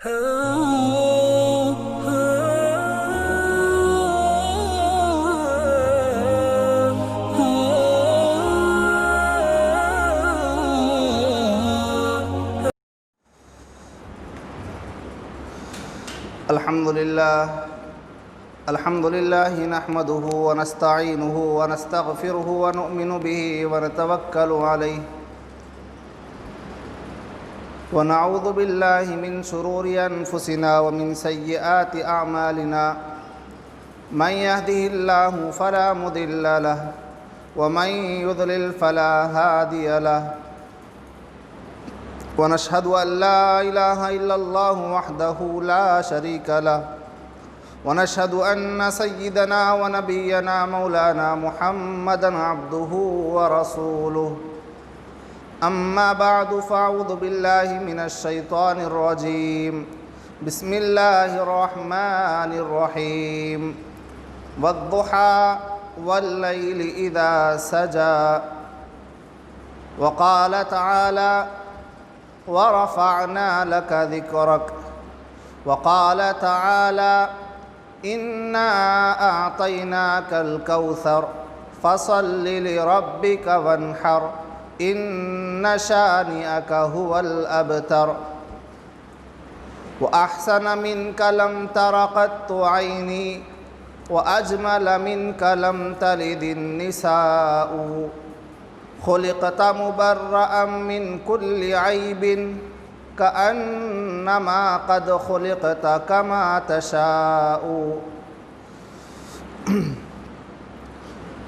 الحمد لله نحمده ونستعينه ونستغفره ونؤمن به ونتوكل عليه ونعوذ بالله من شرور أنفسنا ومن سيئات أعمالنا من يهده الله فلا مضل له ومن يضلل فلا هادي له ونشهد أن لا إله إلا الله وحده لا شريك له ونشهد أن سيدنا ونبينا مولانا محمدا عبده ورسوله أما بعد فأعوذ بالله من الشيطان الرجيم بسم الله الرحمن الرحيم والضحى والليل إذا سجى وقال تعالى ورفعنا لك ذكرك وقال تعالى إنا أعطيناك الكوثر فصل لربك وانحر إن شانئك هو الأبتر وأحسن منك لم تر قط عيني وأجمل منك لم تلد النساء خلقت مبرأ من كل عيب كأنما قد خلقت كما تشاء.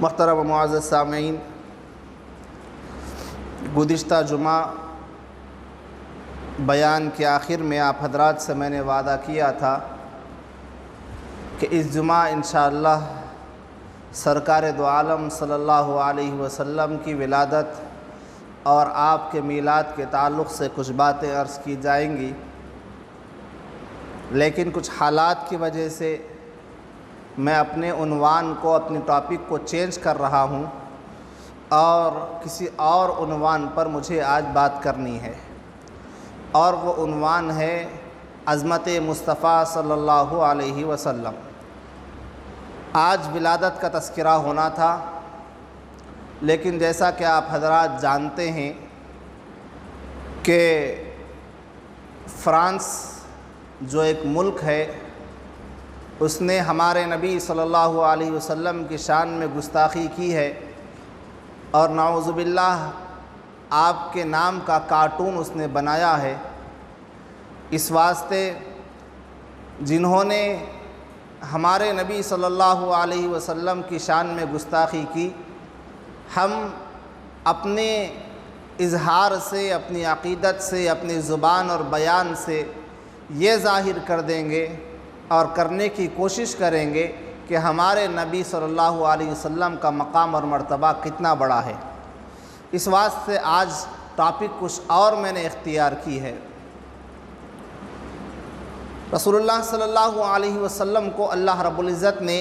محترم و معزز سامعین، گزشتہ جمعہ بیان کے آخر میں آپ حضرات سے میں نے وعدہ کیا تھا کہ اس جمعہ انشاءاللہ سرکار دو عالم صلی اللہ علیہ وسلم کی ولادت اور آپ کے میلاد کے تعلق سے کچھ باتیں عرض کی جائیں گی، لیکن کچھ حالات کی وجہ سے میں اپنے عنوان کو، اپنے ٹاپک کو چینج کر رہا ہوں اور کسی اور عنوان پر مجھے آج بات کرنی ہے، اور وہ عنوان ہے عظمت مصطفیٰ صلی اللہ علیہ وسلم. آج ولادت کا تذکرہ ہونا تھا، لیکن جیسا کہ آپ حضرات جانتے ہیں کہ فرانس جو ایک ملک ہے، اس نے ہمارے نبی صلی اللہ علیہ وسلم کی شان میں گستاخی کی ہے اور نعوذ باللہ آپ کے نام کا کارٹون اس نے بنایا ہے. اس واسطے جنہوں نے ہمارے نبی صلی اللہ علیہ وسلم کی شان میں گستاخی کی، ہم اپنے اظہار سے، اپنی عقیدت سے، اپنی زبان اور بیان سے یہ ظاہر کر دیں گے اور کرنے کی کوشش کریں گے کہ ہمارے نبی صلی اللہ علیہ وسلم کا مقام اور مرتبہ کتنا بڑا ہے. اس واسطے آج ٹاپک کچھ اور میں نے اختیار کی ہے. رسول اللہ صلی اللہ علیہ وسلم کو اللہ رب العزت نے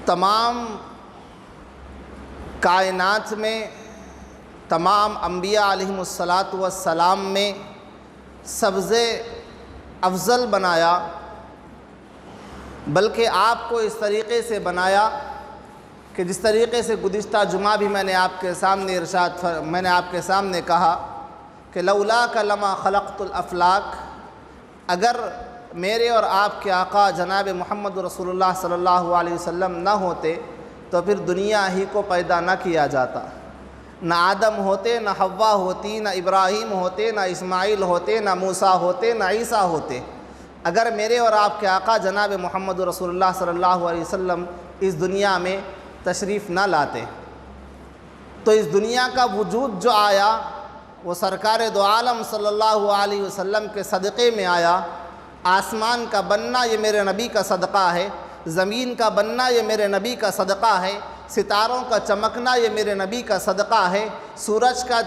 تمام کائنات میں، تمام انبیاء علیہم السلام میں سب سے افضل بنایا، بلکہ آپ کو اس طریقے سے بنایا کہ جس طریقے سے گزشتہ جمعہ بھی میں نے آپ کے سامنے کہا کہ لولاک لما خلقت الافلاک، اگر میرے اور آپ کے آقا جناب محمد رسول اللہ صلی اللہ علیہ وسلم نہ ہوتے تو پھر دنیا ہی کو پیدا نہ کیا جاتا. نہ آدم ہوتے، نہ حوا ہوتی، نہ ابراہیم ہوتے، نہ اسماعیل ہوتے، نہ موسیٰ ہوتے، نہ عیسیٰ ہوتے، اگر میرے اور آپ کے آقا جناب محمد رسول اللہ صلی اللہ علیہ وسلم اس دنیا میں تشریف نہ لاتے. تو اس دنیا کا وجود جو آیا وہ سرکار دو عالم صلی اللہ علیہ وسلم کے صدقے میں آیا. آسمان کا بننا یہ میرے نبی کا صدقہ ہے، زمین کا بننا یہ میرے نبی کا صدقہ ہے، ستاروں کا چمکنا یہ میرے نبی کا صدقہ ہے، سورج کا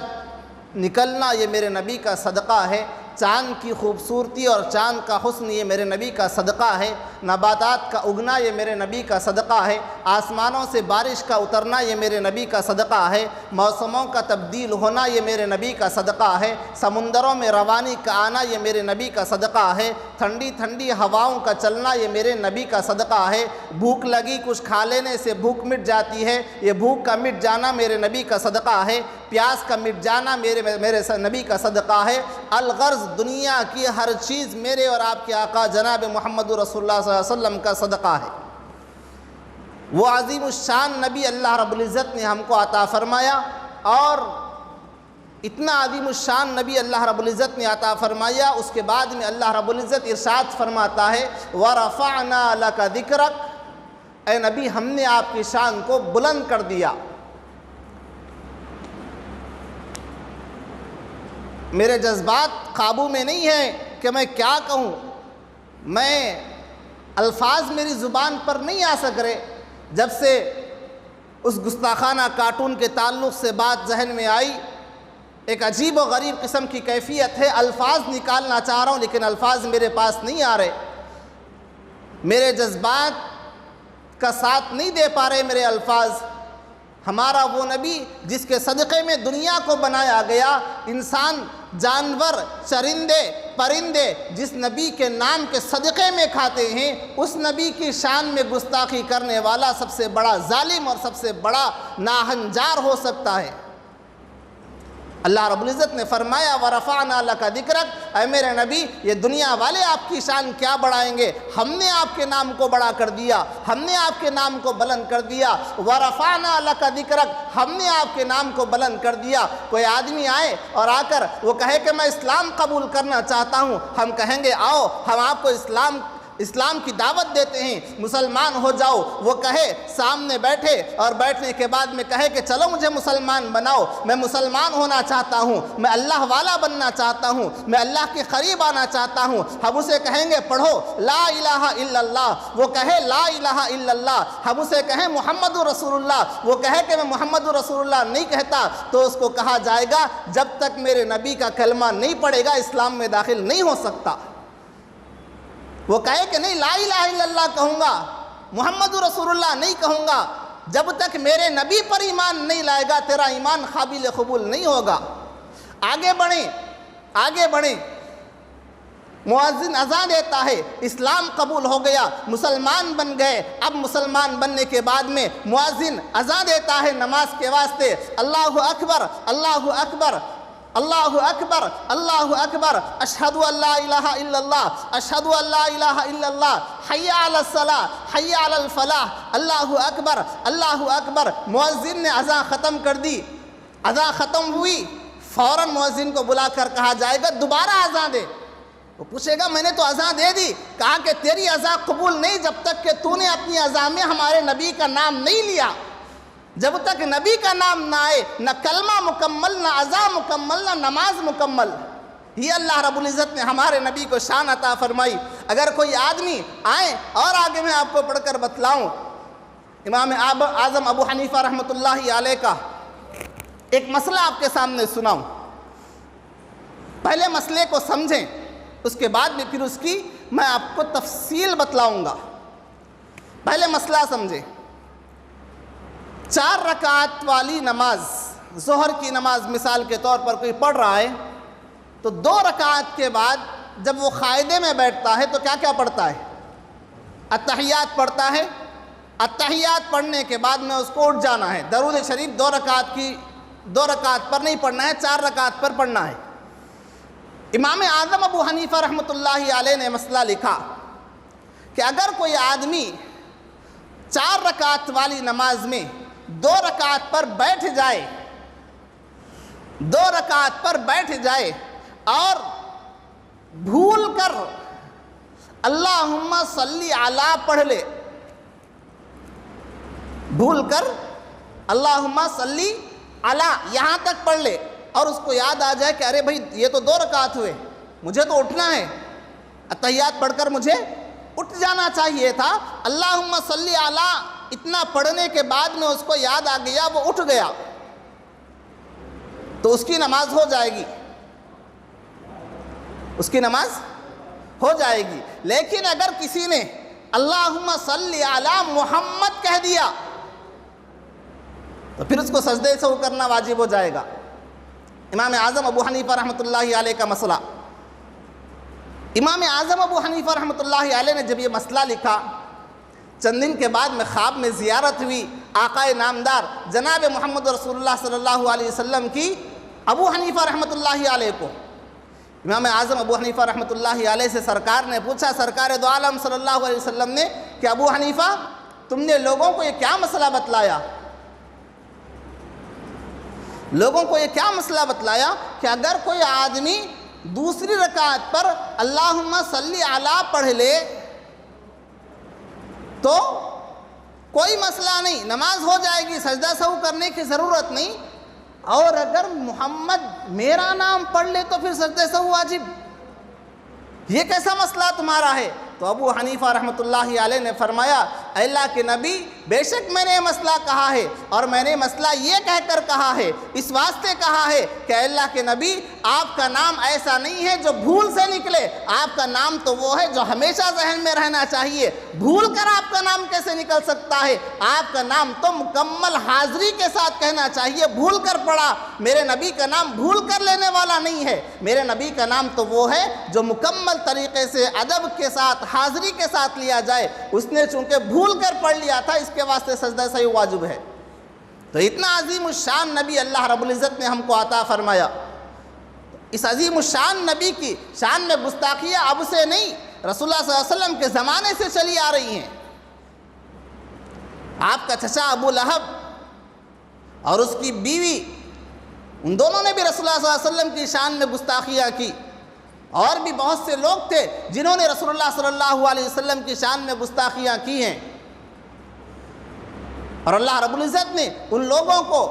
نکلنا یہ میرے نبی کا صدقہ ہے، چاند کی خوبصورتی اور چاند کا حسن یہ میرے نبی کا صدقہ ہے. نباتات کا اگنا یہ میرے نبی کا صدقہ ہے، آسمانوں سے بارش کا اترنا یہ میرے نبی کا صدقہ ہے، موسموں کا تبدیل ہونا یہ میرے نبی کا صدقہ ہے، سمندروں میں روانی کا آنا یہ میرے نبی کا صدقہ ہے، ٹھنڈی ٹھنڈی ہواؤں کا چلنا یہ میرے نبی کا صدقہ ہے، بھوک لگی کچھ کھا لینے سے بھوک مٹ جاتی ہے، یہ بھوک کا مٹ جانا میرے نبی کا صدقہ ہے، پیاس کا مٹ جانا میرے نبی کا صدقہ ہے۔ الغرض دنیا کی ہر چیز میرے اور آپ کے آقا جناب محمد رسول اللہ صلی اللہ علیہ وسلم کا صدقہ ہے۔ وہ عظیم الشان نبی اللہ رب العزت نے ہم کو عطا فرمایا، اور اتنا عظیم الشان نبی اللہ رب العزت نے عطا فرمایا، اس کے بعد میں اللہ رب العزت ارشاد فرماتا ہے وَرَفَعْنَا لَكَ ذِكْرَكَ، اے نبی ہم نے آپ کی شان کو بلند کر دیا۔ میرے جذبات قابو میں نہیں ہیں کہ میں کیا کہوں، میں الفاظ میری زبان پر نہیں آ سک رہے۔ جب سے اس گستاخانہ کارٹون کے تعلق سے بات ذہن میں آئی، ایک عجیب و غریب قسم کی کیفیت ہے، الفاظ نکالنا چاہ رہا ہوں لیکن الفاظ میرے پاس نہیں آ رہے، میرے جذبات کا ساتھ نہیں دے پا رہے میرے الفاظ۔ ہمارا وہ نبی جس کے صدقے میں دنیا کو بنایا گیا، انسان، جانور، چرندے، پرندے جس نبی کے نام کے صدقے میں کھاتے ہیں، اس نبی کی شان میں گستاخی کرنے والا سب سے بڑا ظالم اور سب سے بڑا ناہنجار ہو سکتا ہے۔ اللہ رب العزت نے فرمایا وَرَفَعْنَا لَكَ ذِكْرَكَ، اے میرے نبی یہ دنیا والے آپ کی شان کیا بڑھائیں گے، ہم نے آپ کے نام کو بڑا کر دیا، ہم نے آپ کے نام کو بلند کر دیا۔ وَرَفَعْنَا لَكَ ذِكْرَكَ، ہم نے آپ کے نام کو بلند کر دیا۔ کوئی آدمی آئے اور آ کر وہ کہے کہ میں اسلام قبول کرنا چاہتا ہوں، ہم کہیں گے آؤ ہم آپ کو اسلام کی دعوت دیتے ہیں، مسلمان ہو جاؤ۔ وہ کہے سامنے بیٹھے اور بیٹھنے کے بعد میں کہے کہ چلو مجھے مسلمان بناؤ، میں مسلمان ہونا چاہتا ہوں، میں اللہ والا بننا چاہتا ہوں، میں اللہ کے قریب آنا چاہتا ہوں۔ ہم اسے کہیں گے پڑھو لا الہ الا اللہ، وہ کہے لا الہ الا اللہ۔ ہم اسے کہیں محمد رسول اللہ، وہ کہے کہ میں محمد رسول اللہ نہیں کہتا، تو اس کو کہا جائے گا جب تک میرے نبی کا کلمہ نہیں پڑھے گا اسلام میں داخل نہیں ہو سکتا۔ وہ کہے کہ نہیں لا الہ الا اللہ کہوں گا، محمد رسول اللہ نہیں کہوں گا، جب تک میرے نبی پر ایمان نہیں لائے گا تیرا ایمان قابل قبول نہیں ہوگا۔ آگے بڑھیں، آگے بڑھیں۔ مؤذن اذان دیتا ہے، اسلام قبول ہو گیا، مسلمان بن گئے۔ اب مسلمان بننے کے بعد میں مؤذن اذان دیتا ہے نماز کے واسطے، اللہ اکبر اللہ اکبر اللہ اکبر اللہ اکبر، اشہد ان لا الہ الا اللہ اشہد ان لا الہ الا اللہ، حی علی الصلاۃ حی علی الفلاح، اللہ اکبر اللہ اکبر۔ مؤذن نے اذان ختم کر دی، اذان ختم ہوئی، فوراً مؤذن کو بلا کر کہا جائے گا دوبارہ اذان دے۔ وہ پوچھے گا میں نے تو اذان دے دی، کہا کہ تیری اذان قبول نہیں جب تک کہ تو نے اپنی اذان میں ہمارے نبی کا نام نہیں لیا۔ جب تک نبی کا نام نہ آئے نہ کلمہ مکمل، نہ اذان مکمل، نہ نماز مکمل۔ یہ اللہ رب العزت نے ہمارے نبی کو شان عطا فرمائی۔ اگر کوئی آدمی آئے، اور آگے میں آپ کو پڑھ کر بتلاؤں، امام اعظم ابو حنیفہ رحمۃ اللہ علیہ کا ایک مسئلہ آپ کے سامنے سناؤں۔ پہلے مسئلے کو سمجھیں، اس کے بعد میں پھر اس کی میں آپ کو تفصیل بتلاؤں گا۔ پہلے مسئلہ سمجھیں۔ 4 رکعت والی نماز، ظہر کی نماز مثال کے طور پر کوئی پڑھ رہا ہے تو 2 رکعت کے بعد جب وہ قاعدے میں بیٹھتا ہے تو کیا کیا پڑھتا ہے؟ التحیات پڑھتا ہے۔ التحیات پڑھنے کے بعد میں اس کو اٹھ جانا ہے، درود شریف 2 رکعت پر نہیں پڑھنا ہے، 4 رکعت پر پڑھنا ہے۔ امام اعظم ابو حنیفہ رحمۃ اللہ علیہ نے مسئلہ لکھا کہ اگر کوئی آدمی 4 رکعت والی نماز میں 2 رکعت پر بیٹھ جائے، 2 رکعت پر بیٹھ جائے اور بھول کر اللہم صلی علی پڑھ لے، بھول کر اللہم صلی علی یہاں تک پڑھ لے، اور اس کو یاد آ جائے کہ ارے بھائی یہ تو 2 رکعت ہوئے، مجھے تو اٹھنا ہے، التحیات پڑھ کر مجھے اٹھ جانا چاہیے تھا، اللہم صلی علی اتنا پڑھنے کے بعد میں اس کو یاد آ گیا، وہ اٹھ گیا، تو اس کی نماز ہو جائے گی، اس کی نماز ہو جائے گی۔ لیکن اگر کسی نے اللہم صلی علی محمد کہہ دیا تو پھر اس کو سجدے سے وہ کرنا واجب ہو جائے گا۔ امام اعظم ابو حنیفہ رحمۃ اللہ علیہ کا مسئلہ، امام اعظم ابو حنیفہ رحمۃ اللہ علیہ نے جب یہ مسئلہ لکھا، چند دن کے بعد میں خواب میں زیارت ہوئی آقائے نامدار جناب محمد رسول اللہ صلی اللہ علیہ وسلم کی ابو حنیفہ رحمۃ اللہ علیہ کو۔ امام اعظم ابو حنیفہ رحمۃ اللہ علیہ سے سرکار نے پوچھا، سرکار دو عالم صلی اللہ علیہ وسلم نے، کہ ابو حنیفہ تم نے لوگوں کو یہ کیا مسئلہ بتلایا؟ لوگوں کو یہ کیا مسئلہ بتلایا کہ اگر کوئی آدمی دوسری رکعت پر اللہم صلی علی پڑھ لے تو کوئی مسئلہ نہیں، نماز ہو جائے گی، سجدہ سہو کرنے کی ضرورت نہیں، اور اگر محمد میرا نام پڑھ لے تو پھر سجدہ سہو واجب، یہ کیسا مسئلہ تمہارا ہے؟ تو ابو حنیفہ رحمۃ اللہ علیہ نے فرمایا، اے اللہ کے نبی، بے شک میں نے یہ مسئلہ کہا ہے، اور میں نے مسئلہ یہ کہہ کر کہا ہے، اس واسطے کہا ہے کہ اے اللہ کے نبی، آپ کا نام ایسا نہیں ہے جو بھول سے نکلے، آپ کا نام تو وہ ہے جو ہمیشہ ذہن میں رہنا چاہیے، بھول کر آپ کا نام کیسے نکل سکتا ہے؟ آپ کا نام تو مکمل حاضری کے ساتھ کہنا چاہیے، بھول کر پڑھا، میرے نبی کا نام بھول کر لینے والا نہیں ہے، میرے نبی کا نام تو وہ ہے جو مکمل طریقے سے ادب کے ساتھ حاضری کے ساتھ لیا جائے، اس نے چونکہ بھول کر پڑھ لیا تھا، اس کے واسطے سجدہ سہو واجب ہے۔ تو اتنا عظیم الشان نبی اللہ رب العزت نے ہم کو عطا فرمایا، اس عظیم الشان نبی کی شان میں گستاخیاں اب سے نہیں، رسول اللہ صلی اللہ علیہ وسلم کے زمانے سے چلی آ رہی ہیں۔ آپ کا چچا ابو لہب اور اس کی بیوی، ان دونوں نے بھی رسول اللہ صلی اللہ علیہ وسلم کی شان میں گستاخیاں کی، اور بھی بہت سے لوگ تھے جنہوں نے رسول اللہ صلی اللہ علیہ وسلم کی شان میں گستاخیاں کی ہیں، اور اللہ رب العزت نے ان لوگوں کو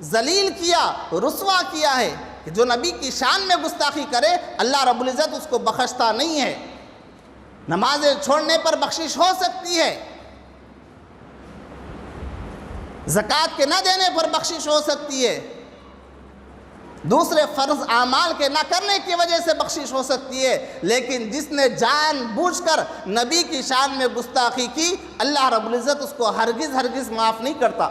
ذلیل کیا، رسوا کیا ہے کہ جو نبی کی شان میں گستاخی کرے اللہ رب العزت اس کو بخشتا نہیں ہے۔ نمازیں چھوڑنے پر بخشش ہو سکتی ہے، زکوٰۃ کے نہ دینے پر بخشش ہو سکتی ہے، دوسرے فرض اعمال کے نہ کرنے کی وجہ سے بخشش ہو سکتی ہے، لیکن جس نے جان بوجھ کر نبی کی شان میں گستاخی کی اللہ رب العزت اس کو ہرگز ہرگز معاف نہیں کرتا۔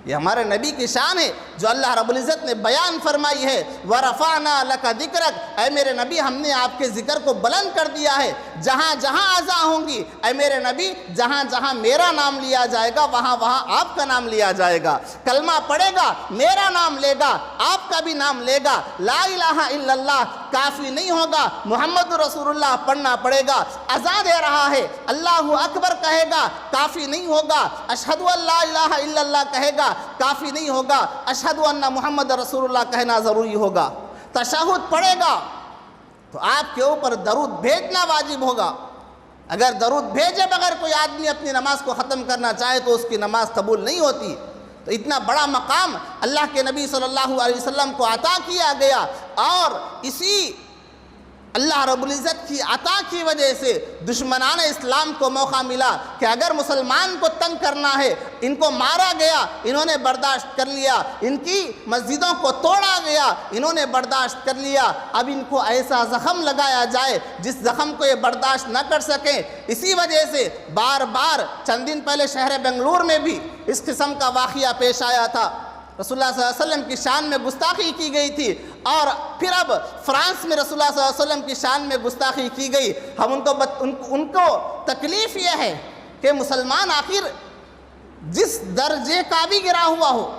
یہ ہمارے نبی کی شان ہے جو اللہ رب العزت نے بیان فرمائی ہے، وَرَفَعْنَا لَكَ ذِكْرَكَ، اے میرے نبی ہم نے آپ کے ذکر کو بلند کر دیا ہے، جہاں جہاں اذان ہوں گی اے میرے نبی، جہاں جہاں میرا نام لیا جائے گا وہاں وہاں آپ کا نام لیا جائے گا، کلمہ پڑھے گا میرا نام لے گا، آپ کا بھی نام لے گا، لا الہ الا اللہ کافی نہیں ہوگا، محمد رسول اللہ پڑھنا پڑے گا، اذان دے رہا ہے اللہ اکبر کہے گا کافی نہیں ہوگا، اشہد ان لا الہ الا اللہ کہے گا کافی نہیں ہوگا، اشہد ان محمد رسول اللہ کہنا ضروری ہوگا، تشہد پڑھے گا تو آپ کے اوپر درود بھیجنا واجب ہوگا، اگر درود بھیجے بغیر کوئی آدمی اپنی نماز کو ختم کرنا چاہے تو اس کی نماز قبول نہیں ہوتی۔ تو اتنا بڑا مقام اللہ کے نبی صلی اللہ علیہ وسلم کو عطا کیا گیا، اور اسی اللہ رب العزت کی عطا کی وجہ سے دشمنان اسلام کو موقع ملا کہ اگر مسلمان کو تنگ کرنا ہے، ان کو مارا گیا انہوں نے برداشت کر لیا، ان کی مسجدوں کو توڑا گیا انہوں نے برداشت کر لیا، اب ان کو ایسا زخم لگایا جائے جس زخم کو یہ برداشت نہ کر سکیں۔ اسی وجہ سے بار بار چند دن پہلے شہر بنگلور میں بھی اس قسم کا واقعہ پیش آیا تھا، رسول اللہ صلی اللہ علیہ وسلم کی شان میں گستاخی کی گئی تھی، اور پھر اب فرانس میں رسول اللہ صلی اللہ علیہ وسلم کی شان میں گستاخی کی گئی۔ ہم ان کو تکلیف یہ ہے کہ مسلمان آخر جس درجے کا بھی گرا ہوا ہو،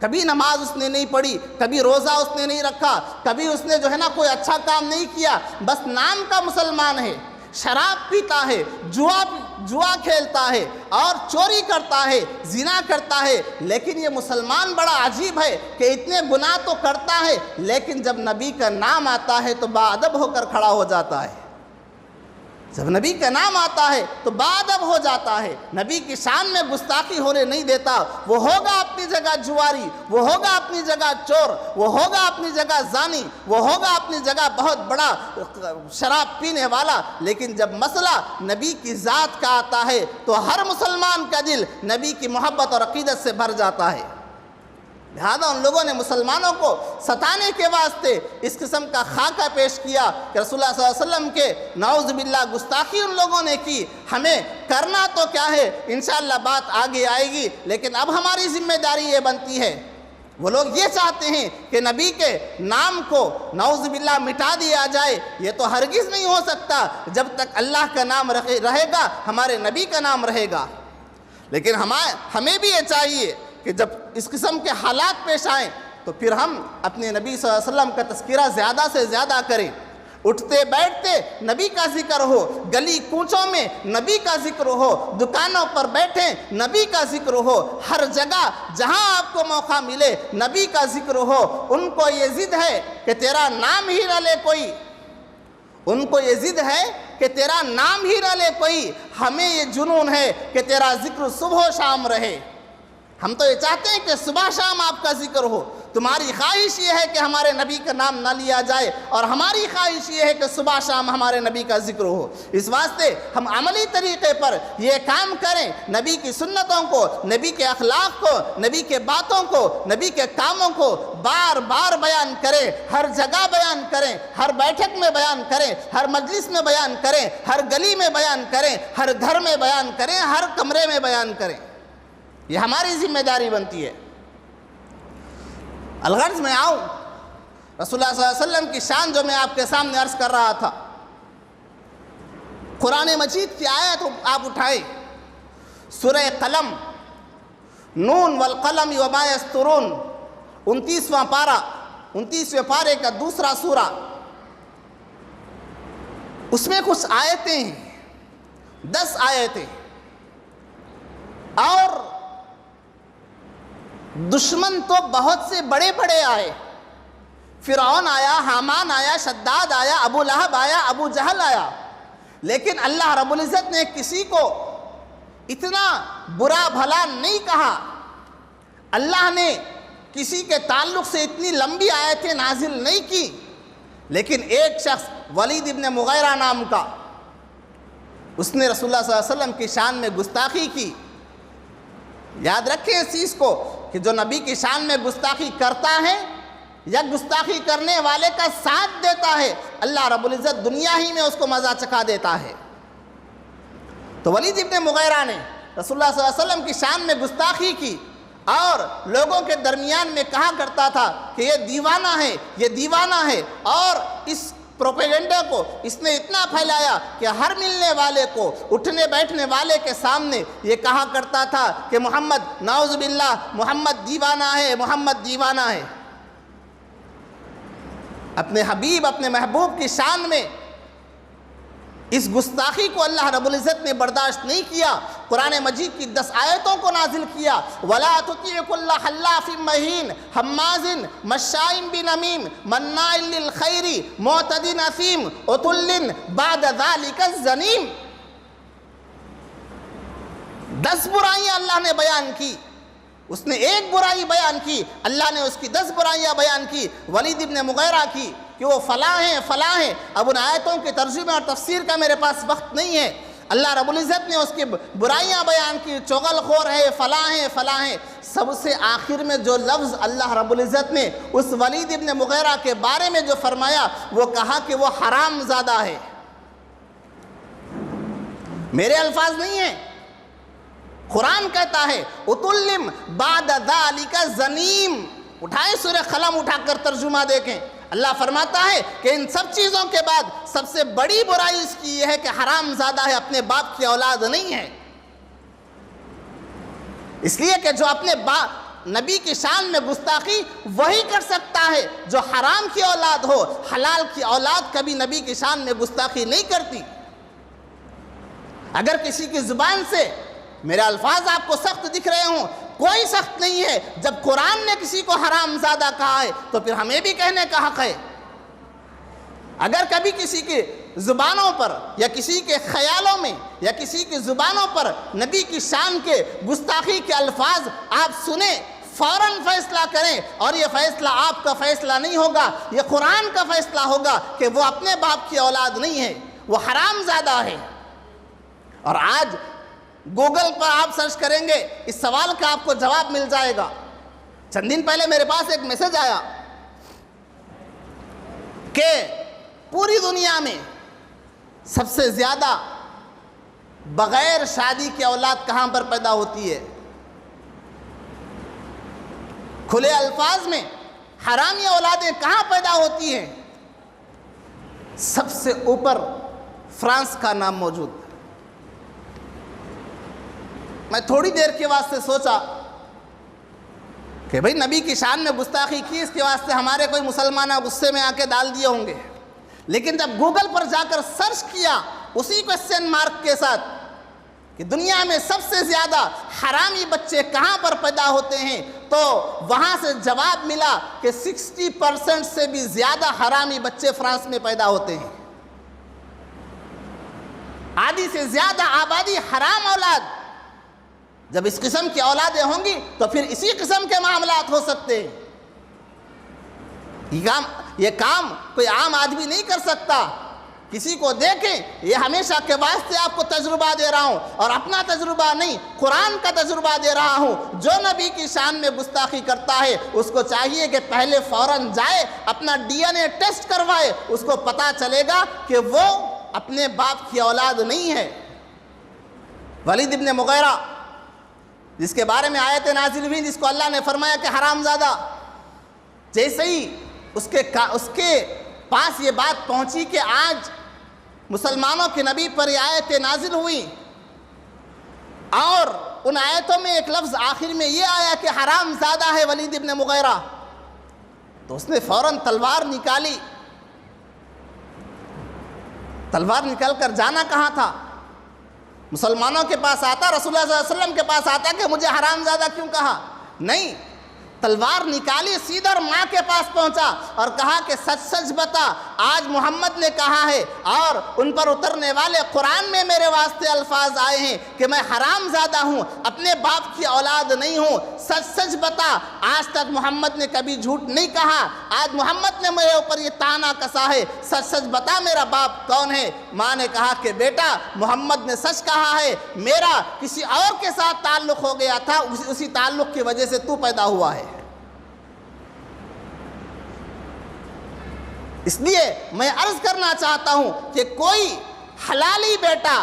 کبھی نماز اس نے نہیں پڑھی، کبھی روزہ اس نے نہیں رکھا، کبھی اس نے جو ہے نا کوئی اچھا کام نہیں کیا، بس نام کا مسلمان ہے، شراب پیتا ہے، جوا کھیلتا ہے اور چوری کرتا ہے، زنا کرتا ہے، لیکن یہ مسلمان بڑا عجیب ہے کہ اتنے گناہ تو کرتا ہے لیکن جب نبی کا نام آتا ہے تو باادب ہو کر کھڑا ہو جاتا ہے، جب نبی کا نام آتا ہے تو باادب ہو جاتا ہے، نبی کی شان میں گستاخی ہونے نہیں دیتا۔ وہ ہوگا اپنی جگہ جواری، وہ ہوگا اپنی جگہ چور، وہ ہوگا اپنی جگہ زانی، وہ ہوگا اپنی جگہ بہت بڑا شراب پینے والا، لیکن جب مسئلہ نبی کی ذات کا آتا ہے تو ہر مسلمان کا دل نبی کی محبت اور عقیدت سے بھر جاتا ہے۔ لہذا ان لوگوں نے مسلمانوں کو ستانے کے واسطے اس قسم کا خاکہ پیش کیا کہ رسول اللہ صلی اللہ علیہ وسلم کے نعوذ باللہ گستاخی ان لوگوں نے کی. ہمیں کرنا تو کیا ہے، انشاءاللہ بات آگے آئے گی، لیکن اب ہماری ذمہ داری یہ بنتی ہے. وہ لوگ یہ چاہتے ہیں کہ نبی کے نام کو نعوذ باللہ مٹا دیا جائے. یہ تو ہرگز نہیں ہو سکتا. جب تک اللہ کا نام رہے گا ہمارے نبی کا نام رہے گا. لیکن ہمیں بھی یہ چاہیے کہ جب اس قسم کے حالات پیش آئیں تو پھر ہم اپنے نبی صلی اللہ علیہ وسلم کا تذکرہ زیادہ سے زیادہ کریں. اٹھتے بیٹھتے نبی کا ذکر ہو، گلی کوچوں میں نبی کا ذکر ہو، دکانوں پر بیٹھیں نبی کا ذکر ہو، ہر جگہ جہاں آپ کو موقع ملے نبی کا ذکر ہو. ان کو یہ ضد ہے کہ تیرا نام ہی نہ لے کوئی، ان کو یہ ضد ہے کہ تیرا نام ہی نہ لے کوئی. ہمیں یہ جنون ہے کہ تیرا ذکر صبح و شام رہے. ہم تو یہ چاہتے ہیں کہ صبح شام آپ کا ذکر ہو. تمہاری خواہش یہ ہے کہ ہمارے نبی کا نام نہ لیا جائے، اور ہماری خواہش یہ ہے کہ صبح شام ہمارے نبی کا ذکر ہو. اس واسطے ہم عملی طریقے پر یہ کام کریں، نبی کی سنتوں کو، نبی کے اخلاق کو، نبی کے باتوں کو، نبی کے کاموں کو بار بار بیان کریں، ہر جگہ بیان کریں، ہر بیٹھک میں بیان کریں، ہر مجلس میں بیان کریں، ہر گلی میں بیان کریں، ہر گھر میں بیان کریں، ہر کمرے میں بیان کریں. یہ ہماری ذمہ داری بنتی ہے. الغرض میں آؤں، رسول اللہ صلی اللہ علیہ وسلم کی شان جو میں آپ کے سامنے عرض کر رہا تھا، قرآن مجید کی آیت آپ اٹھائیں، سورہ قلم، نون والقلم وما یسطرون، 29واں پارہ، 29ویں پارے کا دوسرا سورہ. اس میں کچھ آیتیں ہیں، 10 آیتیں، اور دشمن تو بہت سے بڑے بڑے آئے. فرعون آیا، حامان آیا، شداد آیا، ابو لہب آیا، ابو جہل آیا. لیکن اللہ رب العزت نے کسی کو اتنا برا بھلا نہیں کہا. اللہ نے کسی کے تعلق سے اتنی لمبی آیتیں نازل نہیں کی. لیکن ایک شخص ولید ابن مغیرہ نام کا، اس نے رسول اللہ صلی اللہ علیہ وسلم کی شان میں گستاخی کی. یاد رکھیں اس چیز کو کہ جو نبی کی شان میں گستاخی کرتا ہے یا گستاخی کرنے والے کا ساتھ دیتا ہے، اللہ رب العزت دنیا ہی میں اس کو مزہ چکھا دیتا ہے. تو ولید ابن مغیرہ نے رسول اللہ صلی اللہ علیہ وسلم کی شان میں گستاخی کی، اور لوگوں کے درمیان میں کہا کرتا تھا کہ یہ دیوانہ ہے، یہ دیوانہ ہے. اور اس پروپیگنڈا کو اس نے اتنا پھیلایا کہ ہر ملنے والے کو، اٹھنے بیٹھنے والے کے سامنے یہ کہا کرتا تھا کہ محمد، نعوذ باللہ، محمد دیوانہ ہے، محمد دیوانہ ہے. اپنے حبیب، اپنے محبوب کی شان میں اس گستاخی کو اللہ رب العزت نے برداشت نہیں کیا. قرآن مجید کی 10 آیتوں کو نازل کیا. وَلَا تُطِعْ كُلَّ حَلَّافٍ مَّهِينٍ ہَمَّازٍ مَّشَّاءٍ بِنَمِيمٍ مَّنَّاعٍ لِّلْخَيْرِ مُعْتَدٍ أَثِيمٍ عُتُلٍّ بَعْدَ ذَلِكَ زَنِيمٍ. 10 برائیاں اللہ نے بیان کی. اس نے ایک برائی بیان کی، اللہ نے اس کی 10 برائیاں بیان کی. ولید ابن مغیرہ کی کہ وہ فلاں ہیں فلاں ہیں. اب ان آیتوں کے ترجمے اور تفسیر کا میرے پاس وقت نہیں ہے. اللہ رب العزت نے اس کی برائیاں بیان کی، چغل خور ہے، فلاں ہیں فلاں ہیں. سب سے آخر میں جو لفظ اللہ رب العزت نے اس ولید ابن مغیرہ کے بارے میں جو فرمایا، وہ کہا کہ وہ حرام زادہ ہے. میرے الفاظ نہیں ہیں، قرآن کہتا ہے اُتُلِّمْ بَعْدَ ذَلِكَ زَنِيمٍ. اٹھائیں سورہ قلم اٹھا کر ترجمہ دیکھیں. اللہ فرماتا ہے کہ ان سب چیزوں کے بعد سب سے بڑی برائی اس کی یہ ہے کہ حرام زادہ ہے، اپنے باپ کی اولاد نہیں ہے. اس لیے کہ جو اپنے نبی کی شان میں گستاخی وہی کر سکتا ہے جو حرام کی اولاد ہو. حلال کی اولاد کبھی نبی کی شان میں گستاخی نہیں کرتی. اگر کسی کی زبان سے میرے الفاظ آپ کو سخت دکھ رہے ہوں، کوئی سخت نہیں ہے. جب قرآن نے کسی کو حرام زادہ کہا ہے تو پھر ہمیں بھی کہنے کا حق ہے. اگر کبھی کسی کی زبانوں پر یا کسی کے خیالوں میں یا کسی کی زبانوں پر نبی کی شان کے گستاخی کے الفاظ آپ سنیں، فوراً فیصلہ کریں. اور یہ فیصلہ آپ کا فیصلہ نہیں ہوگا، یہ قرآن کا فیصلہ ہوگا کہ وہ اپنے باپ کی اولاد نہیں ہے، وہ حرام زادہ ہے. اور آج گوگل پر آپ سرچ کریں گے، اس سوال کا آپ کو جواب مل جائے گا. چند دن پہلے میرے پاس ایک میسج آیا کہ پوری دنیا میں سب سے زیادہ بغیر شادی کی اولاد کہاں پر پیدا ہوتی ہے؟ کھلے الفاظ میں حرامی اولادیں کہاں پیدا ہوتی ہیں؟ سب سے اوپر فرانس کا نام موجود ہے۔ میں تھوڑی دیر کے واسطے سوچا کہ بھئی نبی کی شان میں گستاخی کی، اس کے واسطے ہمارے کوئی مسلمان غصے میں آ کے ڈال دیے ہوں گے، لیکن جب گوگل پر جا کر سرچ کیا اسی کوسچن مارک کے ساتھ کہ دنیا میں سب سے زیادہ حرامی بچے کہاں پر پیدا ہوتے ہیں، تو وہاں سے جواب ملا کہ 60% سے بھی زیادہ حرامی بچے فرانس میں پیدا ہوتے ہیں۔ آدھی سے زیادہ آبادی حرام اولاد۔ جب اس قسم کی اولادیں ہوں گی تو پھر اسی قسم کے معاملات ہو سکتے ہیں۔ یہ کام کوئی عام آدمی نہیں کر سکتا۔ کسی کو دیکھیں، یہ ہمیشہ کے واسطے آپ کو تجربہ دے رہا ہوں، اور اپنا تجربہ نہیں، قرآن کا تجربہ دے رہا ہوں۔ جو نبی کی شان میں گستاخی کرتا ہے اس کو چاہیے کہ پہلے فوراً جائے اپنا DNA ٹیسٹ کروائے، اس کو پتا چلے گا کہ وہ اپنے باپ کی اولاد نہیں ہے۔ ولید ابن مغیرہ، جس کے بارے میں آیتیں نازل ہوئی، جس کو اللہ نے فرمایا کہ حرام زادہ، جیسے ہی اس کے پاس یہ بات پہنچی کہ آج مسلمانوں کے نبی پر یہ آیتیں نازل ہوئی، اور ان آیتوں میں ایک لفظ آخر میں یہ آیا کہ حرام زادہ ہے ولید ابن مغیرہ، تو اس نے فوراً تلوار نکالی۔ تلوار نکال کر جانا کہاں تھا؟ مسلمانوں کے پاس آتا، رسول اللہ صلی اللہ علیہ وسلم کے پاس آتا کہ مجھے حرام زادہ کیوں کہا؟ نہیں، تلوار نکالی، سیدھا ماں کے پاس پہنچا اور کہا کہ سچ سچ بتا، آج محمد نے کہا ہے اور ان پر اترنے والے قرآن میں میرے واسطے الفاظ آئے ہیں کہ میں حرام زادہ ہوں، اپنے باپ کی اولاد نہیں ہوں، سچ سچ بتا۔ آج تک محمد نے کبھی جھوٹ نہیں کہا، آج محمد نے میرے اوپر یہ طعنہ کسا ہے، سچ سچ بتا میرا باپ کون ہے؟ ماں نے کہا کہ بیٹا، محمد نے سچ کہا ہے، میرا کسی اور کے ساتھ تعلق ہو گیا تھا، اسی تعلق کی وجہ سے تو پیدا ہوا ہے۔ اس لیے میں عرض کرنا چاہتا ہوں کہ کوئی حلالی بیٹا،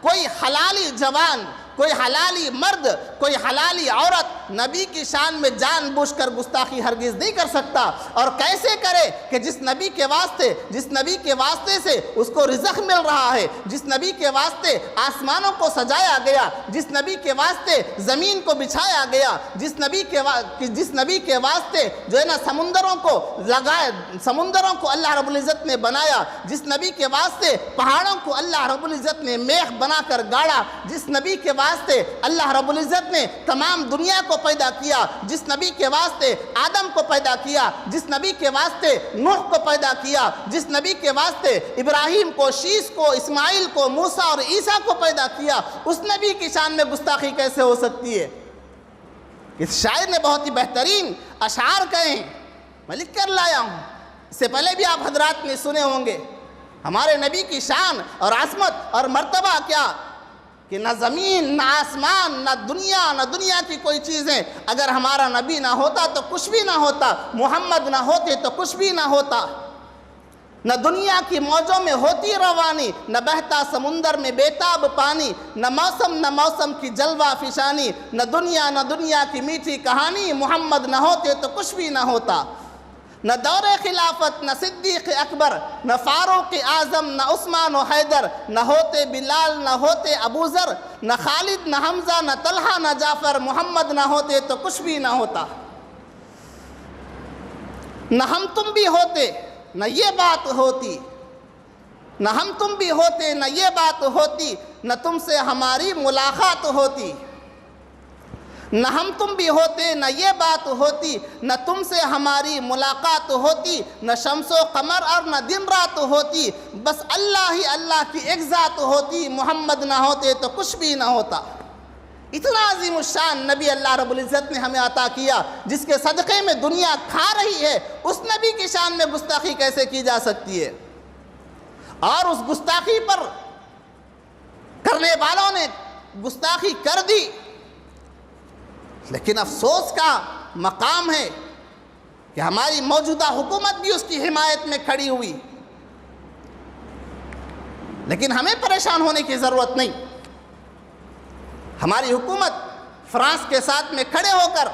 کوئی حلالی جوان، کوئی حلالی مرد، کوئی حلالی عورت نبی کی شان میں جان بوجھ کر گستاخی ہرگز نہیں کر سکتا۔ اور کیسے کرے کہ جس نبی کے واسطے سے اس کو رزق مل رہا ہے، جس نبی کے واسطے آسمانوں کو سجایا گیا، جس نبی کے واسطے زمین کو بچھایا گیا، جس نبی کے واسطے جو ہے نا سمندروں کو لگایا، سمندروں کو اللہ رب العزت نے بنایا، جس نبی کے واسطے پہاڑوں کو اللہ رب العزت نے میخ بنا کر گاڑا، جس نبی کے واسطے اللہ رب العزت نے تمام دنیا کو پیدا کیا، جس نبی کے واسطے آدم کو پیدا کیا، جس نبی کے واسطے نوح کو پیدا کیا، جس نبی کے واسطے ابراہیم کو، شیش کو، اسماعیل کو، موسیٰ اور عیسیٰ کو پیدا کیا، اس نبی کی شان میں گستاخی کیسے ہو سکتی ہے؟ اس شاعر نے بہت ہی بہترین اشعار کہے ہیں، میں لکھ کر لایا ہوں، اس سے پہلے بھی آپ حضرات نے سنے ہوں گے۔ ہمارے نبی کی شان اور عظمت اور مرتبہ کیا کہ نہ زمین، نہ آسمان، نہ دنیا کی کوئی چیزیں، اگر ہمارا نبی نہ ہوتا تو کچھ بھی نہ ہوتا، محمد نہ ہوتے تو کچھ بھی نہ ہوتا۔ نہ دنیا کی موجوں میں ہوتی روانی، نہ بہتا سمندر میں بیتاب پانی، نہ موسم کی جلوہ فشانی، نہ دنیا کی میٹھی کہانی، محمد نہ ہوتے تو کچھ بھی نہ ہوتا۔ نہ دور خلافت، نہ صدیق اکبر، نہ فاروق اعظم، نہ عثمان و حیدر، نہ ہوتے بلال، نہ ہوتے ابو ذر، نہ خالد، نہ حمزہ، نہ طلحہ، نہ جعفر، محمد نہ ہوتے تو کچھ بھی نہ ہوتا۔ نہ ہم تم بھی ہوتے نہ یہ بات ہوتی، نہ ہم تم بھی ہوتے نہ یہ بات ہوتی، نہ تم سے ہماری ملاقات ہوتی۔ نہ ہم تم بھی ہوتے نہ یہ بات ہوتی، نہ تم سے ہماری ملاقات ہوتی، نہ شمس و قمر اور نہ دن رات ہوتی، بس اللہ ہی اللہ کی ایک ذات ہوتی، محمد نہ ہوتے تو کچھ بھی نہ ہوتا۔ اتنا عظیم الشان نبی اللہ رب العزت نے ہمیں عطا کیا، جس کے صدقے میں دنیا کھا رہی ہے، اس نبی کی شان میں گستاخی کیسے کی جا سکتی ہے؟ اور اس گستاخی پر کرنے والوں نے گستاخی کر دی، لیکن افسوس کا مقام ہے کہ ہماری موجودہ حکومت بھی اس کی حمایت میں کھڑی ہوئی، لیکن ہمیں پریشان ہونے کی ضرورت نہیں۔ ہماری حکومت فرانس کے ساتھ میں کھڑے ہو کر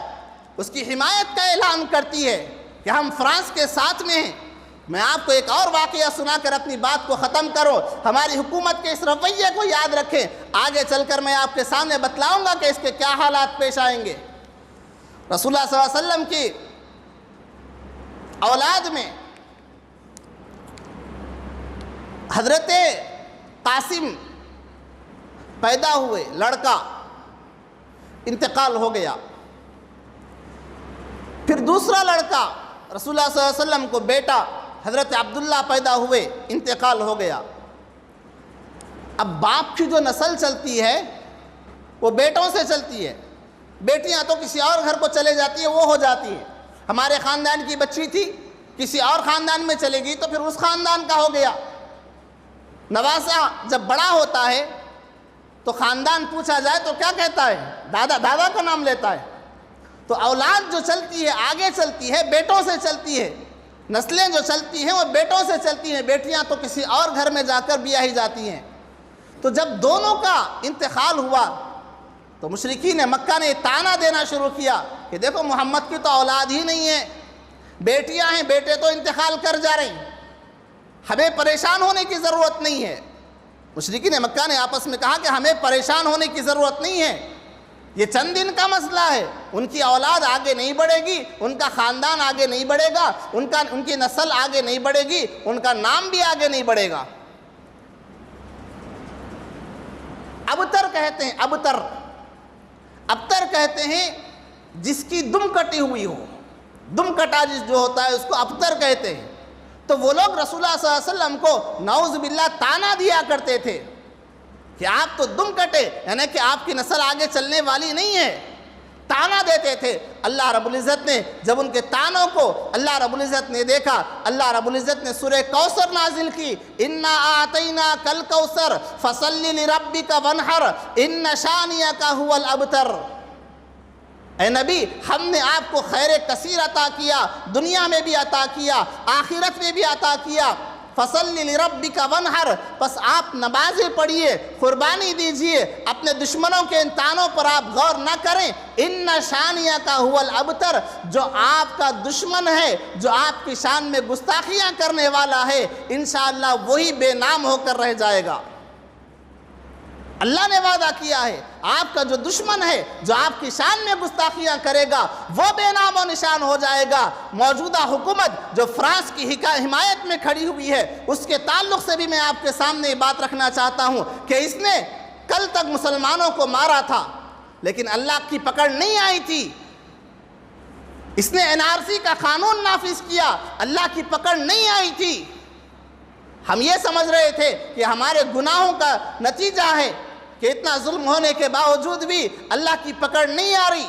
اس کی حمایت کا اعلان کرتی ہے کہ ہم فرانس کے ساتھ میں ہیں۔ میں آپ کو ایک اور واقعہ سنا کر اپنی بات کو ختم کروں۔ ہماری حکومت کے اس رویے کو یاد رکھیں، آگے چل کر میں آپ کے سامنے بتلاؤں گا کہ اس کے کیا حالات پیش آئیں گے۔ رسول اللہ صلی اللہ علیہ وسلم کی اولاد میں حضرت قاسم پیدا ہوئے، لڑکا، انتقال ہو گیا۔ پھر دوسرا لڑکا رسول اللہ صلی اللہ علیہ وسلم کو بیٹا حضرت عبداللہ پیدا ہوئے، انتقال ہو گیا۔ اب باپ کی جو نسل چلتی ہے وہ بیٹوں سے چلتی ہے، بیٹیاں تو کسی اور گھر کو چلے جاتی ہے، وہ ہو جاتی ہے۔ ہمارے خاندان کی بچی تھی، کسی اور خاندان میں چلے گی تو پھر اس خاندان کا ہو گیا۔ نواسا جب بڑا ہوتا ہے تو خاندان پوچھا جائے تو کیا کہتا ہے؟ دادا، دادا کا نام لیتا ہے۔ تو اولاد جو چلتی ہے آگے چلتی ہے، بیٹوں سے چلتی ہے، نسلیں جو چلتی ہیں وہ بیٹوں سے چلتی ہیں، بیٹیاں تو کسی اور گھر میں جا کر بیاہی جاتی ہیں۔ تو جب دونوں کا انتقال ہوا تو مشرکین مکہ نے طعنہ دینا شروع کیا کہ دیکھو محمد کی تو اولاد ہی نہیں ہے، بیٹیاں ہیں، بیٹے تو انتقال کر جا رہے ہیں، ہمیں پریشان ہونے کی ضرورت نہیں ہے۔ مشرکین مکہ نے آپس میں کہا کہ ہمیں پریشان ہونے کی ضرورت نہیں ہے، یہ چند دن کا مسئلہ ہے، ان کی اولاد آگے نہیں بڑھے گی، ان کا خاندان آگے نہیں بڑھے گا، ان کی نسل آگے نہیں بڑھے گی، ان کا نام بھی آگے نہیں بڑھے گا۔ ابتر کہتے ہیں، ابتر کہتے ہیں جس کی دم کٹی ہوئی ہو، دم کٹا جس جو ہوتا ہے اس کو ابتر کہتے ہیں۔ تو وہ لوگ رسول اللہ صلی اللہ علیہ وسلم کو نعوذ باللہ طعنہ دیا کرتے تھے کہ آپ تو دم کٹے، یعنی کہ آپ کی نسل آگے چلنے والی نہیں ہے، طعنہ دیتے تھے۔ اللہ رب العزت نے جب ان کے طعنوں کو اللہ رب العزت نے دیکھا، اللہ رب العزت نے سورہ کوثر نازل کی، اِنَّا أَعْطَيْنَاكَ الْكَوْثَرَ فَصَلِّ لِرَبِّكَ وَانْحَرْ إِنَّ شَانِئَكَ هُوَ الْأَبْتَرُ۔ اے نبی، ہم نے آپ کو خیر کثیر عطا کیا، دنیا میں بھی عطا کیا، آخرت میں بھی عطا کیا۔ فَصَلِّ لِرَبِّكَ وَانْحَرْ، بس آپ نمازیں پڑھیے، قربانی دیجئے، اپنے دشمنوں کے ان طعنوں پر آپ غور نہ کریں۔ اِنَّ شَانِئَكَ هُوَ الْأَبْتَرُ، جو آپ کا دشمن ہے، جو آپ کی شان میں گستاخیاں کرنے والا ہے، انشاءاللہ وہی بے نام ہو کر رہ جائے گا۔ اللہ نے وعدہ کیا ہے آپ کا جو دشمن ہے، جو آپ کی شان میں گستاخیاں کرے گا، وہ بے نام و نشان ہو جائے گا۔ موجودہ حکومت جو فرانس کی حمایت میں کھڑی ہوئی ہے، اس کے تعلق سے بھی میں آپ کے سامنے یہ بات رکھنا چاہتا ہوں کہ اس نے کل تک مسلمانوں کو مارا تھا لیکن اللہ کی پکڑ نہیں آئی تھی۔ اس نے NRC کا قانون نافذ کیا، اللہ کی پکڑ نہیں آئی تھی۔ ہم یہ سمجھ رہے تھے کہ ہمارے گناہوں کا نتیجہ ہے کہ اتنا ظلم ہونے کے باوجود بھی اللہ کی پکڑ نہیں آ رہی۔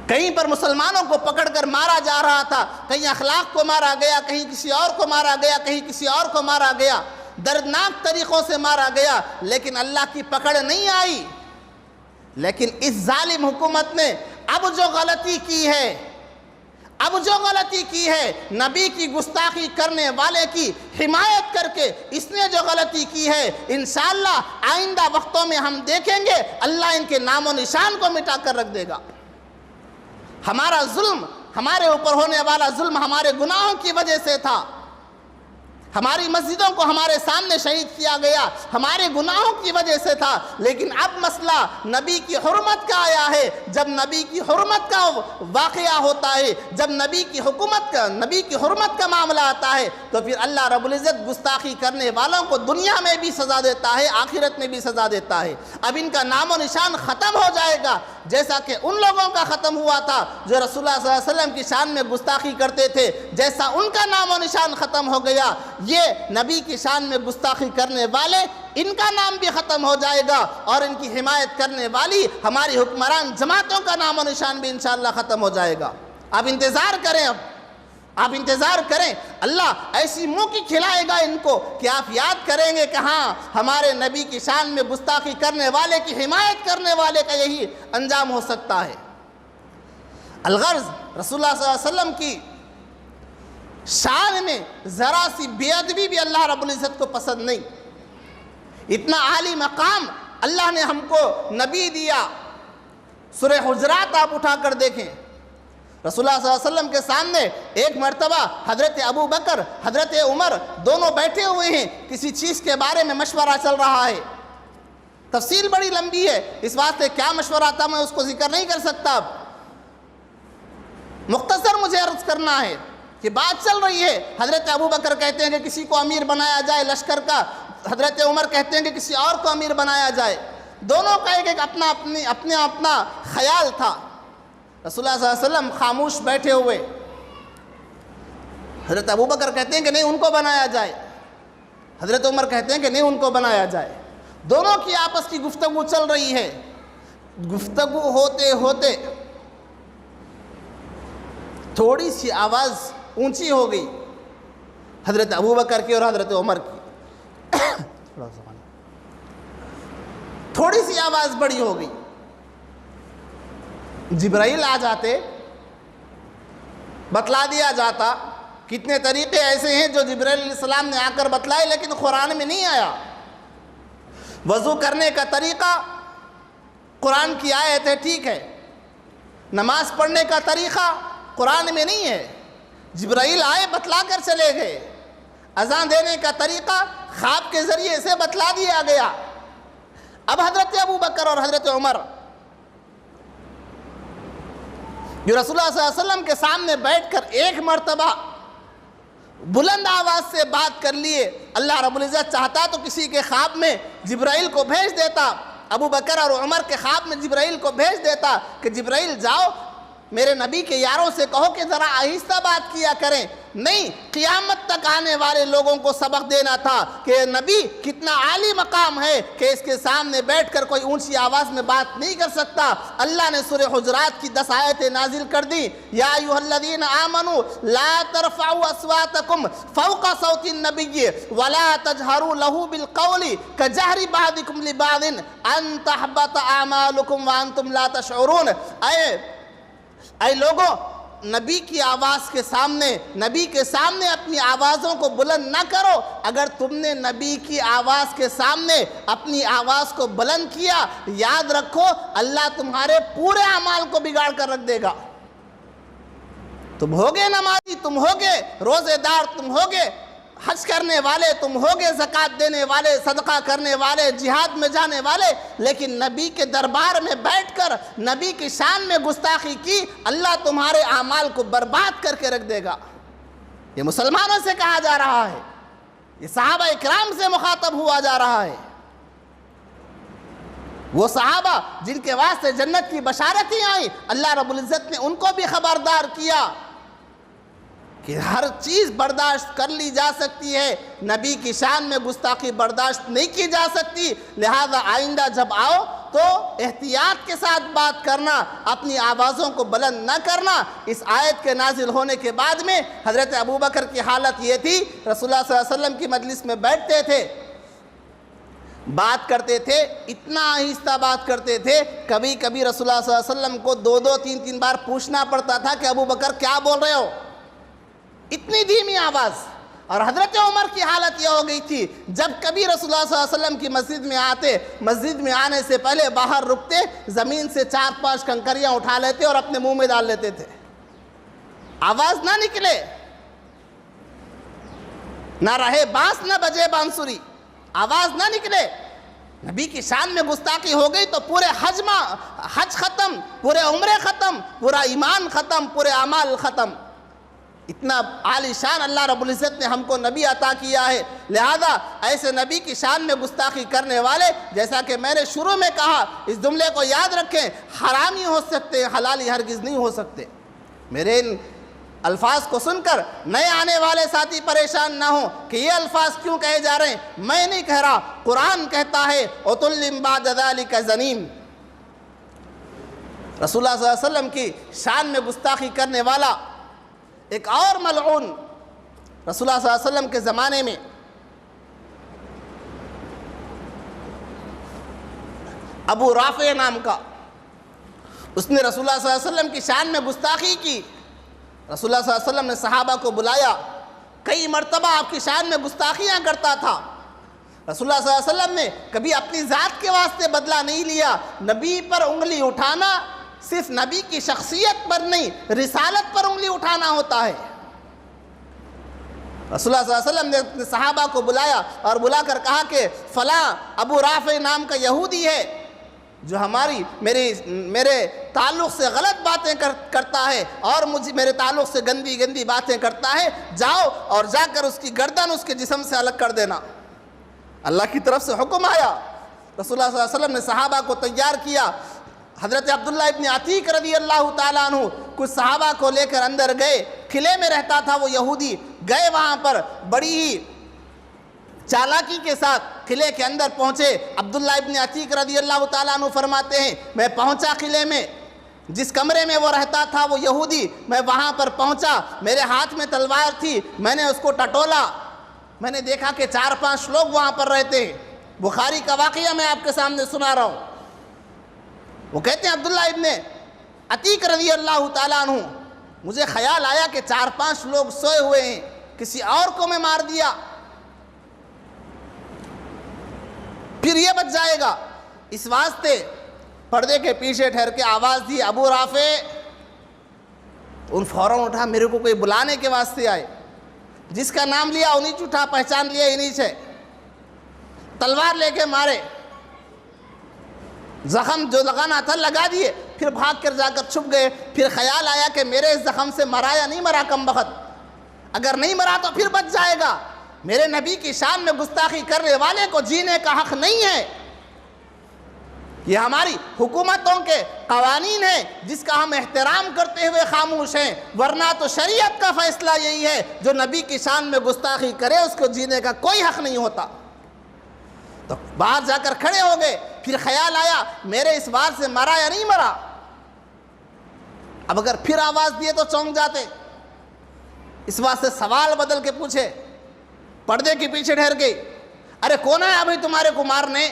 کہیں پر مسلمانوں کو پکڑ کر مارا جا رہا تھا، کہیں اخلاق کو مارا گیا، کہیں کسی اور کو مارا گیا، کہیں کسی اور کو مارا گیا، دردناک طریقوں سے مارا گیا، لیکن اللہ کی پکڑ نہیں آئی۔ لیکن اس ظالم حکومت نے اب جو غلطی کی ہے، نبی کی گستاخی کرنے والے کی حمایت کر کے اس نے جو غلطی کی ہے، انشاءاللہ آئندہ وقتوں میں ہم دیکھیں گے اللہ ان کے نام و نشان کو مٹا کر رکھ دے گا۔ ہمارا ظلم، ہمارے اوپر ہونے والا ظلم ہمارے گناہوں کی وجہ سے تھا۔ ہماری مسجدوں کو ہمارے سامنے شہید کیا گیا ہمارے گناہوں کی وجہ سے تھا، لیکن اب مسئلہ نبی کی حرمت کا آیا ہے۔ جب نبی کی حرمت کا واقعہ ہوتا ہے، جب نبی کی حرمت کا معاملہ آتا ہے، تو پھر اللہ رب العزت گستاخی کرنے والوں کو دنیا میں بھی سزا دیتا ہے، آخرت میں بھی سزا دیتا ہے۔ اب ان کا نام و نشان ختم ہو جائے گا، جیسا کہ ان لوگوں کا ختم ہوا تھا جو رسول اللہ صلی اللہ علیہ وسلم کی شان میں گستاخی کرتے تھے، جیسا ان کا نام و نشان ختم ہو گیا، یہ نبی کی شان میں گستاخی کرنے والے ان کا نام بھی ختم ہو جائے گا، اور ان کی حمایت کرنے والی ہماری حکمران جماعتوں کا نام و نشان بھی انشاءاللہ ختم ہو جائے گا۔ اب انتظار کریں، آپ انتظار کریں، اللہ ایسی منہ کی کھلائے گا ان کو کہ آپ یاد کریں گے کہ ہاں ہمارے نبی کی شان میں گستاخی کرنے والے کی حمایت کرنے والے کا یہی انجام ہو سکتا ہے۔ الغرض رسول اللہ صلی اللہ علیہ وسلم کی شان میں ذرا سی بے ادبی بھی اللہ رب العزت کو پسند نہیں۔ اتنا عالی مقام اللہ نے ہم کو نبی دیا۔ سورہ حجرات آپ اٹھا کر دیکھیں، رسول اللہ صلی اللہ علیہ وسلم کے سامنے ایک مرتبہ حضرت ابو بکر، حضرت عمر دونوں بیٹھے ہوئے ہیں، کسی چیز کے بارے میں مشورہ چل رہا ہے۔ تفصیل بڑی لمبی ہے، اس واسطے کیا مشورہ تھا میں اس کو ذکر نہیں کر سکتا، اب مختصر مجھے عرض کرنا ہے کہ بات چل رہی ہے۔ حضرت ابو بکر کہتے ہیں کہ کسی کو امیر بنایا جائے لشکر کا، حضرت عمر کہتے ہیں کہ کسی اور کو امیر بنایا جائے۔ دونوں کا ایک اپنا خیال تھا۔ رسول اللہ صلی اللہ علیہ وسلم خاموش بیٹھے ہوئے، حضرت ابو بکر کہتے ہیں کہ نہیں ان کو بنایا جائے، حضرت عمر کہتے ہیں کہ نہیں ان کو بنایا جائے۔ دونوں کی آپس کی گفتگو چل رہی ہے۔ گفتگو ہوتے ہوتے تھوڑی سی آواز اونچی ہو گئی، حضرت ابو بکر کی اور حضرت عمر کی۔ تھوڑی سی آواز بڑی ہو گئی، جبرائیل آ جاتے، بتلا دیا جاتا۔ کتنے طریقے ایسے ہیں جو جبرائیل علیہ السلام نے آ کر بتلائے لیکن قرآن میں نہیں آیا۔ وضو کرنے کا طریقہ قرآن کی آیت ہے، ٹھیک ہے، نماز پڑھنے کا طریقہ قرآن میں نہیں ہے، جبرائیل آئے بتلا کر چلے گئے۔ اذان دینے کا طریقہ خواب کے ذریعے سے بتلا دیا گیا۔ اب حضرت ابو بکر اور حضرت عمر جو رسول اللہ صلی اللہ علیہ وسلم کے سامنے بیٹھ کر ایک مرتبہ بلند آواز سے بات کر لیے، اللہ رب العزت چاہتا تو کسی کے خواب میں جبرائیل کو بھیج دیتا، ابو بکر اور عمر کے خواب میں جبرائیل کو بھیج دیتا کہ جبرائیل جاؤ میرے نبی کے یاروں سے کہو کہ ذرا آہستہ بات کیا کریں۔ نہیں، قیامت تک آنے والے لوگوں کو سبق دینا تھا کہ نبی کتنا عالی مقام ہے کہ اس کے سامنے بیٹھ کر کوئی اونچی آواز میں بات نہیں کر سکتا۔ اللہ نے سورہ حجرات کی 10 آیتیں نازل کر دی۔ یا ایھا الذین آمنوا لا ترفعوا اصواتکم فوق صوت النبی ولا تجہروا لہ بالقول کجہر بعضکم لبعض ان تحبط اعمالکم وانتم لا تشعرون۔ اے لوگوں، نبی کی آواز کے سامنے، نبی کے سامنے اپنی آوازوں کو بلند نہ کرو۔ اگر تم نے نبی کی آواز کے سامنے اپنی آواز کو بلند کیا، یاد رکھو اللہ تمہارے پورے اعمال کو بگاڑ کر رکھ دے گا۔ تم ہوگے نمازی، تم ہوگے روزے دار، تم ہوگے حج کرنے والے، تم ہوگے زکوٰۃ دینے والے، صدقہ کرنے والے، جہاد میں جانے والے، لیکن نبی کے دربار میں بیٹھ کر نبی کی شان میں گستاخی کی، اللہ تمہارے اعمال کو برباد کر کے رکھ دے گا۔ یہ مسلمانوں سے کہا جا رہا ہے، یہ صحابہ اکرام سے مخاطب ہوا جا رہا ہے۔ وہ صحابہ جن کے واسطے جنت کی بشارتیں آئیں، اللہ رب العزت نے ان کو بھی خبردار کیا کہ ہر چیز برداشت کر لی جا سکتی ہے، نبی کی شان میں گستاخی برداشت نہیں کی جا سکتی، لہذا آئندہ جب آؤ تو احتیاط کے ساتھ بات کرنا، اپنی آوازوں کو بلند نہ کرنا۔ اس آیت کے نازل ہونے کے بعد میں حضرت ابو بکر کی حالت یہ تھی، رسول اللہ صلی اللہ علیہ وسلم کی مجلس میں بیٹھتے تھے، بات کرتے تھے، اتنا آہستہ بات کرتے تھے، کبھی کبھی رسول اللہ صلی اللہ علیہ وسلم کو 2-3 بار پوچھنا پڑتا تھا کہ ابو بکر کیا بول رہے ہو، اتنی دھیمی آواز۔ اور حضرت عمر کی حالت یہ ہو گئی تھی، جب کبھی رسول اللہ صلی اللہ علیہ وسلم کی مسجد میں آتے، مسجد میں آنے سے پہلے باہر رکتے، زمین سے 4-5 کنکریاں اٹھا لیتے اور اپنے منہ میں ڈال لیتے تھے، آواز نہ نکلے، نہ رہے بانس نہ بجے بانسری، آواز نہ نکلے۔ نبی کی شان میں گستاخی ہو گئی تو پورے حج ختم، پورے عمرے ختم، پورا ایمان ختم، پورے اعمال ختم۔ اتنا عالی شان اللہ رب العزت نے ہم کو نبی عطا کیا ہے، لہذا ایسے نبی کی شان میں گستاخی کرنے والے، جیسا کہ میں نے شروع میں کہا، اس جملے کو یاد رکھیں، حرامی ہو سکتے، حلالی ہرگز نہیں ہو سکتے۔ میرے ان الفاظ کو سن کر نئے آنے والے ساتھی پریشان نہ ہوں کہ یہ الفاظ کیوں کہے جا رہے ہیں، میں نہیں کہہ رہا، قرآن کہتا ہے عُتُلٍّ بَعْدَ ذَلِكَ زَنِيمٍ۔ رسول اللہ صلی اللہ علیہ وسلم کی شان میں گستاخی کرنے والا ایک اور ملعون رسول اللہ صلی اللہ علیہ وسلم کے زمانے میں ابو رافع نام کا، اس نے رسول اللہ صلی اللہ علیہ وسلم کی شان میں گستاخی کی۔ رسول اللہ صلی اللہ علیہ وسلم نے صحابہ کو بلایا، کئی مرتبہ آپ کی شان میں گستاخیاں کرتا تھا۔ رسول اللہ صلی اللہ علیہ وسلم نے کبھی اپنی ذات کے واسطے بدلہ نہیں لیا۔ نبی پر انگلی اٹھانا صرف نبی کی شخصیت پر نہیں، رسالت پر انگلی اٹھانا ہوتا ہے۔ رسول اللہ صلی اللہ علیہ وسلم نے اپنے صحابہ کو بلایا اور بلا کر کہا کہ فلاں ابو رافع نام کا یہودی ہے جو میرے تعلق سے غلط باتیں کرتا ہے اور میرے تعلق سے گندی باتیں کرتا ہے، جاؤ اور جا کر اس کی گردن اس کے جسم سے الگ کر دینا۔ اللہ کی طرف سے حکم آیا۔ رسول اللہ صلی اللہ علیہ وسلم نے صحابہ کو تیار کیا۔ حضرت عبداللہ ابن عتیق رضی اللہ تعالیٰ عنہ کچھ صحابہ کو لے کر اندر گئے، قلعے میں رہتا تھا وہ یہودی، گئے وہاں پر بڑی ہی چالاکی کے ساتھ قلعے کے اندر پہنچے۔ عبداللہ ابن عتیق رضی اللہ تعالیٰ عنہ فرماتے ہیں میں پہنچا قلعے میں، جس کمرے میں وہ رہتا تھا وہ یہودی، میں وہاں پر پہنچا، میرے ہاتھ میں تلوار تھی، میں نے اس کو ٹٹولا، میں نے دیکھا کہ 4-5 لوگ وہاں پر رہتے ہیں۔ بخاری کا واقعہ میں آپ کے سامنے سنا رہا ہوں۔ وہ کہتے ہیں عبداللہ ابن عتیق رضی اللہ تعالیٰ عنہ، مجھے خیال آیا کہ 4-5 لوگ سوئے ہوئے ہیں، کسی اور کو میں مار دیا پھر یہ بچ جائے گا، اس واسطے پردے کے پیچھے ٹھہر کے آواز دی ابو رافع۔ ان فوراً اٹھا، میرے کو کوئی بلانے کے واسطے آئے، جس کا نام لیا انہیں اٹھا، پہچان لیا انہیں سے، تلوار لے کے مارے، زخم جو لگانا تھا لگا دیے، پھر بھاگ کر جا کر چھپ گئے۔ پھر خیال آیا کہ میرے اس زخم سے مرا یا نہیں مرا کم بخت، اگر نہیں مرا تو پھر بچ جائے گا، میرے نبی کی شان میں گستاخی کرنے والے کو جینے کا حق نہیں ہے، یہ ہماری حکومتوں کے قوانین ہیں جس کا ہم احترام کرتے ہوئے خاموش ہیں، ورنہ تو شریعت کا فیصلہ یہی ہے جو نبی کی شان میں گستاخی کرے اس کو جینے کا کوئی حق نہیں ہوتا۔ تو باہر جا کر کھڑے ہو گئے، پھر خیال آیا میرے اس وار سے مرا یا نہیں مرا، اب اگر پھر آواز دیے تو چونک جاتے، اس واسطے سوال بدل کے پوچھے، پردے کے پیچھے ٹھہر گئی، ارے کون ہے ابھی تمہارے کو مارنے؟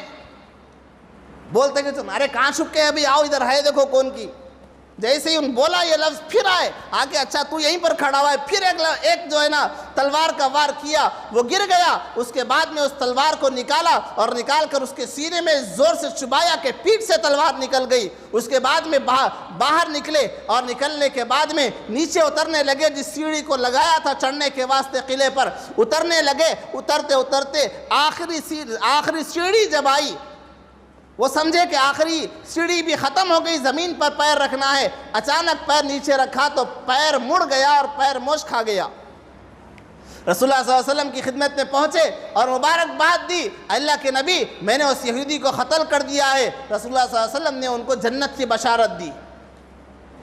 بولتے کہ تمہارے کہاں چھپ کے ابھی آؤ ادھر ہے دیکھو کون کی۔ جیسے ہی ان بولا یہ لفظ، پھر آئے آگے، اچھا تو یہیں پر کھڑا ہوا ہے، پھر ایک جو ہے نا تلوار کا وار کیا، وہ گر گیا، اس کے بعد میں اس تلوار کو نکالا اور نکال کر اس کے سینے میں زور سے چبایا کہ پیٹھ سے تلوار نکل گئی۔ اس کے بعد میں باہر نکلے اور نکلنے کے بعد میں نیچے اترنے لگے، جس سیڑھی کو لگایا تھا چڑھنے کے واسطے قلعے پر، اترنے لگے، اترتے اترتے آخری سیڑھی جب آئی، وہ سمجھے کہ آخری سیڑھی بھی ختم ہو گئی، زمین پر پیر رکھنا ہے، اچانک پیر نیچے رکھا تو پیر مڑ گیا اور پیر موچ کھا گیا۔ رسول اللہ صلی اللہ علیہ وسلم کی خدمت میں پہنچے اور مبارکباد دی، اللہ کے نبی میں نے اس یہودی کو قتل کر دیا ہے۔ رسول اللہ صلی اللہ علیہ وسلم نے ان کو جنت کی بشارت دی۔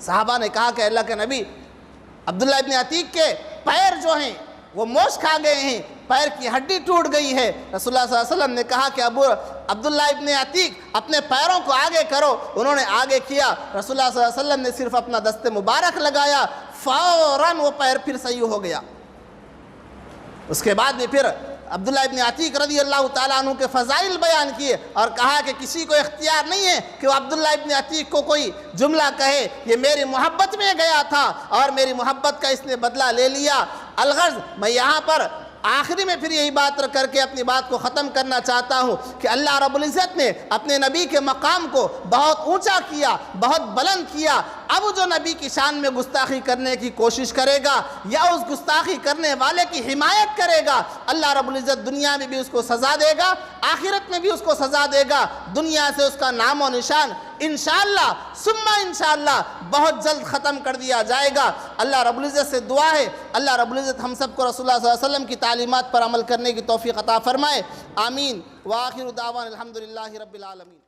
صحابہ نے کہا کہ اللہ کے نبی، عبداللہ ابن عتیق کے پیر جو ہیں وہ موچ کھا گئے ہیں، پیر کی ہڈی ٹوٹ گئی ہے۔ رسول اللہ صلی اللہ علیہ وسلم نے کہا کہ عبداللہ ابن عتیق اپنے پیروں کو آگے کرو، انہوں نے آگے کیا، رسول اللہ صلی اللہ علیہ وسلم نے صرف اپنا دست مبارک لگایا، فوراً وہ پیر پھر صحیح ہو گیا۔ اس کے بعد میں پھر عبداللہ ابن عتیق رضی اللہ تعالیٰ عنہ کے فضائل بیان کیے اور کہا کہ کسی کو اختیار نہیں ہے کہ وہ عبداللہ ابن عتیق کو کوئی جملہ کہے، یہ میری محبت میں گیا تھا اور میری محبت کا اس نے بدلہ لے لیا۔ الغرض میں یہاں پر آخری میں پھر یہی بات کر کے اپنی بات کو ختم کرنا چاہتا ہوں کہ اللہ رب العزت نے اپنے نبی کے مقام کو بہت اونچا کیا، بہت بلند کیا۔ اب جو نبی کی شان میں گستاخی کرنے کی کوشش کرے گا یا اس گستاخی کرنے والے کی حمایت کرے گا، اللہ رب العزت دنیا میں بھی اس کو سزا دے گا، آخرت میں بھی اس کو سزا دے گا، دنیا سے اس کا نام و نشان انشاءاللہ ثم انشاءاللہ بہت جلد ختم کر دیا جائے گا۔ اللہ رب العزت سے دعا ہے اللہ رب العزت ہم سب کو رسول اللہ صلی اللہ علیہ وسلم کی تعلیمات پر عمل کرنے کی توفیق عطا فرمائے، آمین۔ وآخر دعوانا الحمدللہ رب العالمین۔